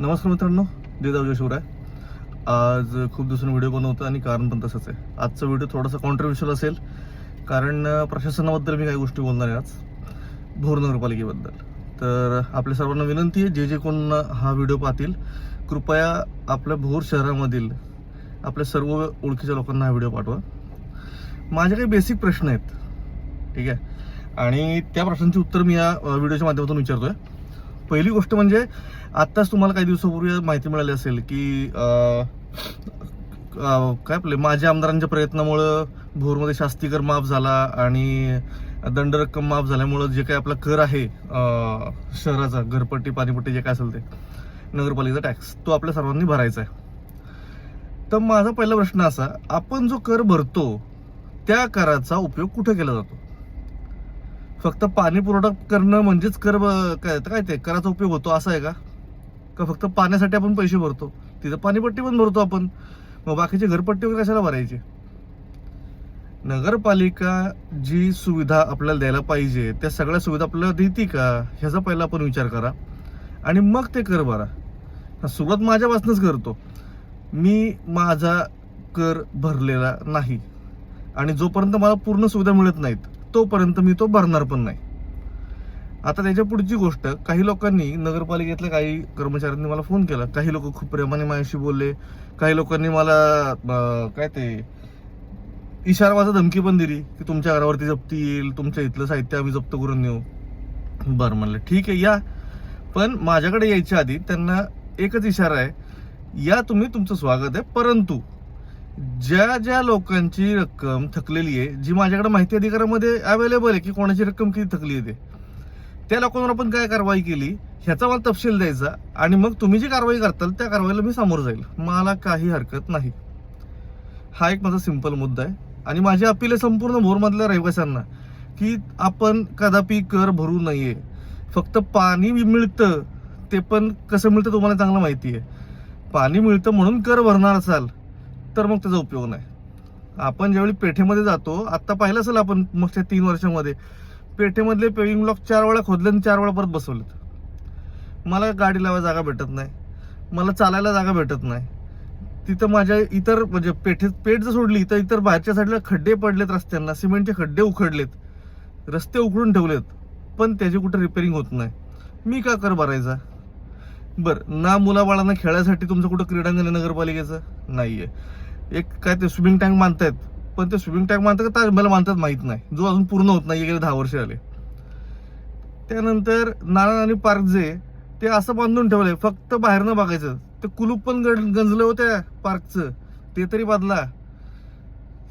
नमस्कार मित्रांनो, जय शिवराय. आज खूप दिवसांनी व्हिडिओ बनवतो आणि कारण पण तसंच आहे. आजचा व्हिडिओ थोडासा कॉन्ट्रोव्हर्शियल असेल, कारण प्रशासनाबद्दल मी काही गोष्टी बोलणार आहे आज, भोर नगरपालिकेबद्दल. तर आपल्या सर्वांना विनंती आहे, जे कोण हा व्हिडिओ पाहतील, कृपया आपल्या भोर शहरामधील आपल्या सर्व ओळखीच्या लोकांना हा व्हिडिओ पाठवा. माझे काही बेसिक प्रश्न आहेत, ठीक आहे, आणि त्या प्रश्नांची उत्तर मी या व्हिडिओच्या माध्यमातून विचारतोय. पहिली गोष्ट म्हणजे, आत्ताच तुम्हाला काही दिवसापूर्वी माहिती मिळाली असेल की काय आपले माझ्या आमदारांच्या प्रयत्नामुळं भोरमध्ये शास्ती कर माफ झाला आणि दंड रक्कम माफ झाल्यामुळं जे काही आपला कर आहे शहराचा, घरपट्टी पाणीपट्टी जे काय असेल ते नगरपालिकेचा टॅक्स, तो आपल्या सर्वांनी भरायचा आहे. तर माझा पहिला प्रश्न असा, आपण जो कर भरतो त्या कराचा उपयोग कुठे केला जातो? फक्त पाणी पुरवठा करणं म्हणजेच कर काय ते कराचा उपयोग होतो असं आहे का? फक्त पाण्यासाठी आपण पैसे भरतो? तिथं पाणीपट्टी पण भरतो आपण, मग बाकीचे घरपट्टी वगैरे कशाला भरायची? नगरपालिका जी सुविधा आपल्याला द्यायला पाहिजे त्या सगळ्या सुविधा आपल्याला देते का, ह्याचा पहिला आपण विचार करा आणि मग ते कर भरा. सुरुवात माझ्यापासूनच करतो. मी माझा कर भरलेला नाही आणि जोपर्यंत मला पूर्ण सुविधा मिळत नाहीत तोपर्यंत मी तो भरणार पण नाही. आता त्याच्या पुढची गोष्ट, काही लोकांनी, नगरपालिकेतल्या काही कर्मचाऱ्यांनी मला फोन केला, काही लोक खूप प्रेमाने माझ्याशी बोलले, काही लोकांनी मला काय ते इशारावाचा धमकी पण दिली की तुमच्या घरावरती जप्ती येईल, तुमच्या इथलं साहित्य आम्ही जप्त करून नेऊ. बरं म्हणलं, ठीक आहे या, पण माझ्याकडे यायच्या आधी त्यांना एकच इशारा आहे, या तुम्ही, तुमचं स्वागत आहे, परंतु ज्या ज्या लोकांची रक्कम थकलेली आहे, जी माझ्याकडे माहिती अधिकारामध्ये अवेलेबल आहे की कोणाची रक्कम किती थकली आहे, त्या लोकांवर आपण काय कारवाई केली ह्याचा मला तपशील द्यायचा आणि मग तुम्ही जी कारवाई करताल त्या कारवाईला मी सामोरं जाईल. मला काही हरकत नाही. हा एक माझा सिंपल मुद्दा आहे आणि माझी अपील आहे संपूर्ण भोरमधल्या रहिवाशांना की आपण कदापि कर भरू नये. फक्त पाणी मिळतं, ते पण कसं मिळतं तुम्हाला चांगलं माहिती आहे. पाणी मिळतं म्हणून कर भरणार असाल तर मग त्याचा उपयोग नाही. आपण ज्यावेळी पेठेमध्ये जातो, आता पाहिलं असेल आपण मागच्या 3 वर्षामध्ये, पेठेमधले पेविंग ब्लॉक 4 वेळा खोदले आणि 4 वेळा परत बसवलेत. मला गाडी लावायला जागा भेटत नाही, मला चालायला जागा भेटत नाही. तिथं माझ्या इतर म्हणजे पेठ जर सोडली तर इतर बाहेरच्या साईडला खड्डे पडलेत, रस्त्यांना सिमेंटचे खड्डे उखडलेत, रस्ते उखडून ठेवलेत, पण त्याची कुठे रिपेअरिंग होत नाही. मी का कर भरायचा? बरं, ना मुलाबाळांना खेळायसाठी तुमचं कुठं क्रीडांगण आहे नगरपालिकेचं? नाहीये. एक काय ते स्विमिंग टँक बांधतायत, पण ते स्विमिंग टँक बांधतात का ताजमहल बांधतात माहित नाही, जो अजून पूर्ण होत नाही, गेले 10 वर्ष आले. त्यानंतर नाना आणि पार्क जे ते असं बांधून ठेवलंय, फक्त बाहेरनं बघायचं. ते कुलूप पण गंजलं होत्या पार्कचं, ते तरी बदला.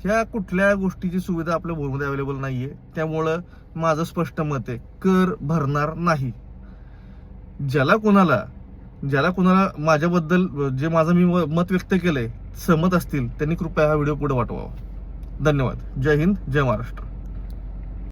ह्या कुठल्या गोष्टीची सुविधा आपल्या भोरमध्ये अवेलेबल नाहीये. त्यामुळं माझं स्पष्ट मत आहे, कर भरणार नाही. ज्याला कोणाला माझ्याबद्दल जे माझं मी मत व्यक्त केलंय सहमत असतील त्यांनी कृपया हा व्हिडिओ पुढे पाठवावा. धन्यवाद. जय हिंद, जय महाराष्ट्र.